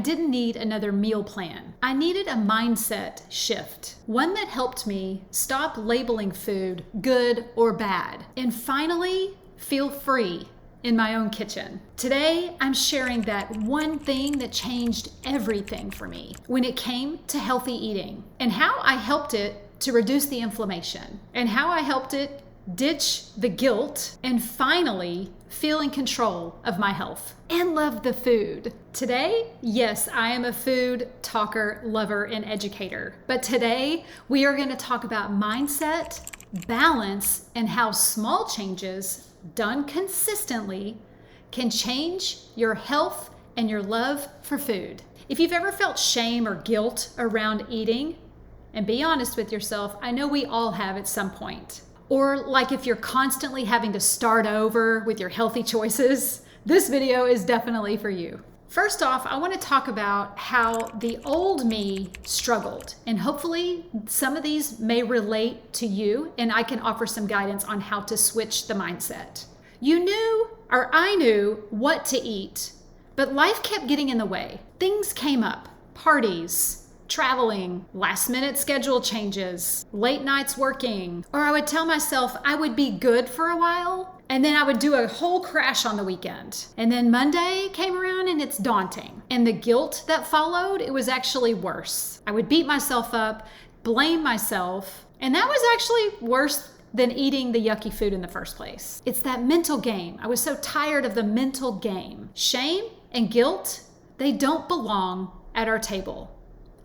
didn't need another meal plan. I needed a mindset shift, one that helped me stop labeling food good or bad, and finally feel free in my own kitchen. Today, I'm sharing that one thing that changed everything for me when it came to healthy eating, and how I helped it to reduce the inflammation, and how I helped it ditch the guilt and finally feel in control of my health and love the food. Today, yes, I am a food talker, lover, and educator. But today, we are going to talk about mindset, balance, and how small changes done consistently can change your health and your love for food. If you've ever felt shame or guilt around eating, and be honest with yourself, I know we all have at some point. Or like if you're constantly having to start over with your healthy choices, this video is definitely for you. First off, I want to talk about how the old me struggled, and hopefully some of these may relate to you, and I can offer some guidance on how to switch the mindset. I knew what to eat, but life kept getting in the way. Things came up, parties, traveling, last minute schedule changes, late nights working, or I would tell myself I would be good for a while, and then I would do a whole crash on the weekend. And then Monday came around and it's daunting. And the guilt that followed, it was actually worse. I would beat myself up, blame myself, and that was actually worse than eating the yucky food in the first place. It's that mental game. I was so tired of the mental game. Shame and guilt, they don't belong at our table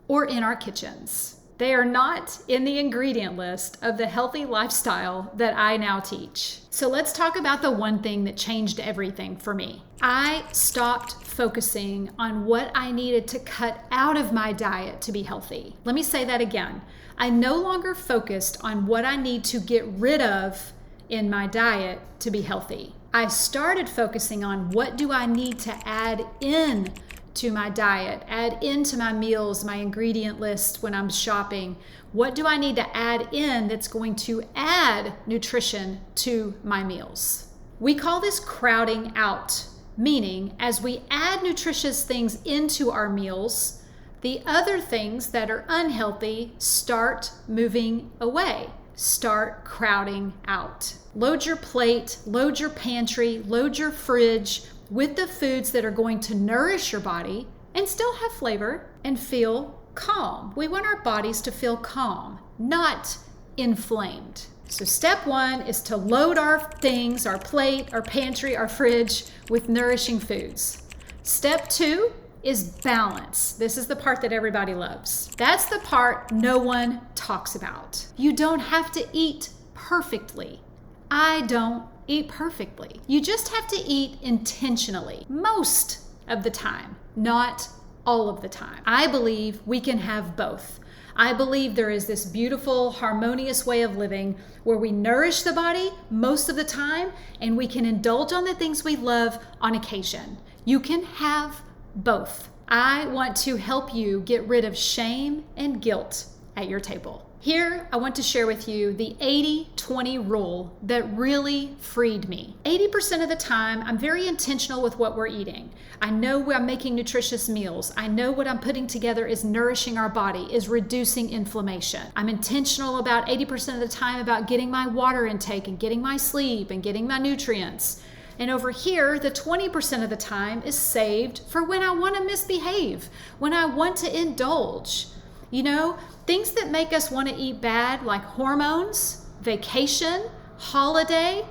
or in our kitchens. They are not in the ingredient list of the healthy lifestyle that I now teach. So let's talk about the one thing that changed everything for me. I stopped focusing on what I needed to cut out of my diet to be healthy. Let me say that again. I no longer focused on what I need to get rid of in my diet to be healthy. I started focusing on what do I need to add in to my diet, add into my meals, my ingredient list when I'm shopping. What do I need to add in that's going to add nutrition to my meals? We call this crowding out, meaning as we add nutritious things into our meals, the other things that are unhealthy start moving away, start crowding out. Load your plate, load your pantry, load your fridge with the foods that are going to nourish your body and still have flavor and feel calm. We want our bodies to feel calm, not inflamed. So step one is to load our things, our plate, our pantry, our fridge with nourishing foods. Step two is balance. This is the part that everybody loves. That's the part no one talks about. You don't have to eat perfectly. I don't eat perfectly. You just have to eat intentionally most of the time, not all of the time. I believe we can have both. I believe there is this beautiful, harmonious way of living where we nourish the body most of the time and we can indulge on the things we love on occasion. You can have both. I want to help you get rid of shame and guilt at your table. Here, I want to share with you the 80-20 rule that really freed me. 80% of the time, I'm very intentional with what we're eating. I know I'm making nutritious meals. I know what I'm putting together is nourishing our body, is reducing inflammation. I'm intentional about 80% of the time about getting my water intake and getting my sleep and getting my nutrients. And over here, the 20% of the time is saved for when I want to misbehave, when I want to indulge. You know, things that make us want to eat bad, like hormones, vacation, holiday,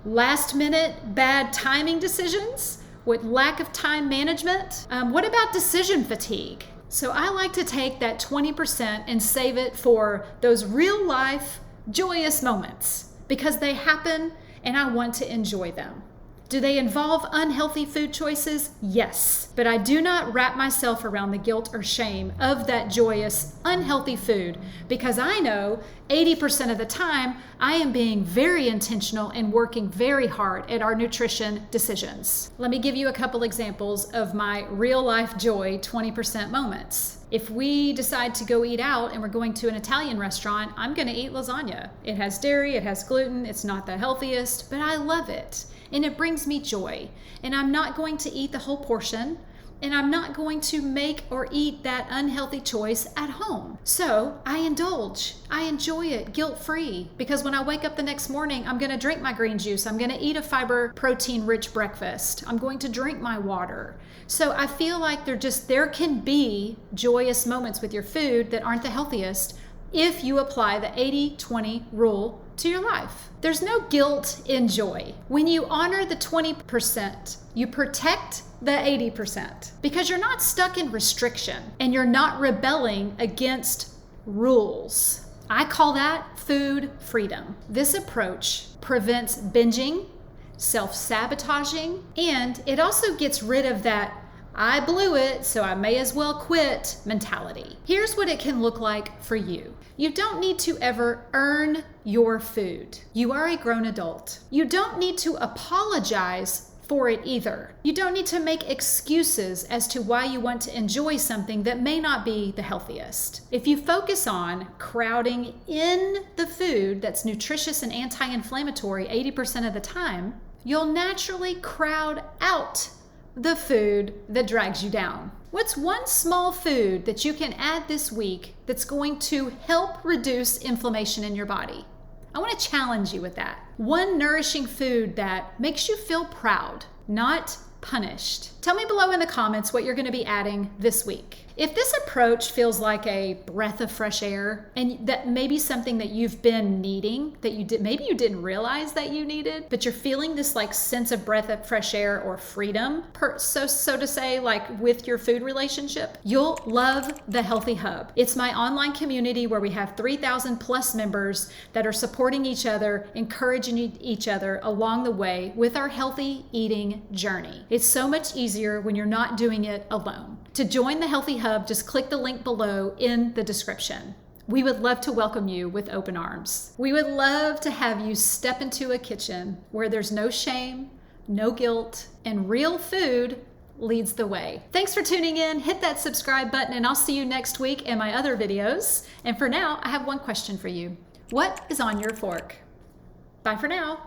last minute bad timing decisions with lack of time management. What about decision fatigue? So I like to take that 20% and save it for those real life joyous moments because they happen and I want to enjoy them. Do they involve unhealthy food choices? Yes. But I do not wrap myself around the guilt or shame of that joyous, unhealthy food because I know 80% of the time I am being very intentional and working very hard at our nutrition decisions. Let me give you a couple examples of my real life joy 20% moments. If we decide to go eat out and we're going to an Italian restaurant, I'm going to eat lasagna. It has dairy, it has gluten, it's not the healthiest, but I love it. And it brings me joy. And I'm not going to eat the whole portion and I'm not going to make or eat that unhealthy choice at home. So I indulge. I enjoy it guilt-free, because when I wake up the next morning, I'm going to drink my green juice. I'm going to eat a fiber protein-rich breakfast. I'm going to drink my water. So I feel like there can be joyous moments with your food that aren't the healthiest if you apply the 80-20 rule to your life. There's no guilt in joy. When you honor the 20%, you protect the 80%, because you're not stuck in restriction and you're not rebelling against rules. I call that food freedom. This approach prevents binging, self-sabotaging, and it also gets rid of that "I blew it, so I may as well quit" mentality. Here's what it can look like for you. You don't need to ever earn your food. You are a grown adult. You don't need to apologize for it either. You don't need to make excuses as to why you want to enjoy something that may not be the healthiest. If you focus on crowding in the food that's nutritious and anti-inflammatory 80% of the time, you'll naturally crowd out the food that drags you down. What's one small food that you can add this week that's going to help reduce inflammation in your body? I want to challenge you with that. One nourishing food that makes you feel proud, not punished. Tell me below in the comments what you're going to be adding this week. If this approach feels like a breath of fresh air, and that maybe something that you've been needing, that maybe you didn't realize that you needed, but you're feeling this like sense of breath of fresh air or freedom, so to say, like with your food relationship, you'll love the Healthy Hub. It's my online community where we have 3,000 plus members that are supporting each other, encouraging each other along the way with our healthy eating journey. It's so much easier when you're not doing it alone. To join the Healthy Hub, just click the link below in the description. We would love to welcome you with open arms. We would love to have you step into a kitchen where there's no shame, no guilt, and real food leads the way. Thanks for tuning in. Hit that subscribe button, and I'll see you next week in my other videos. And for now, I have one question for you. What is on your fork? Bye for now.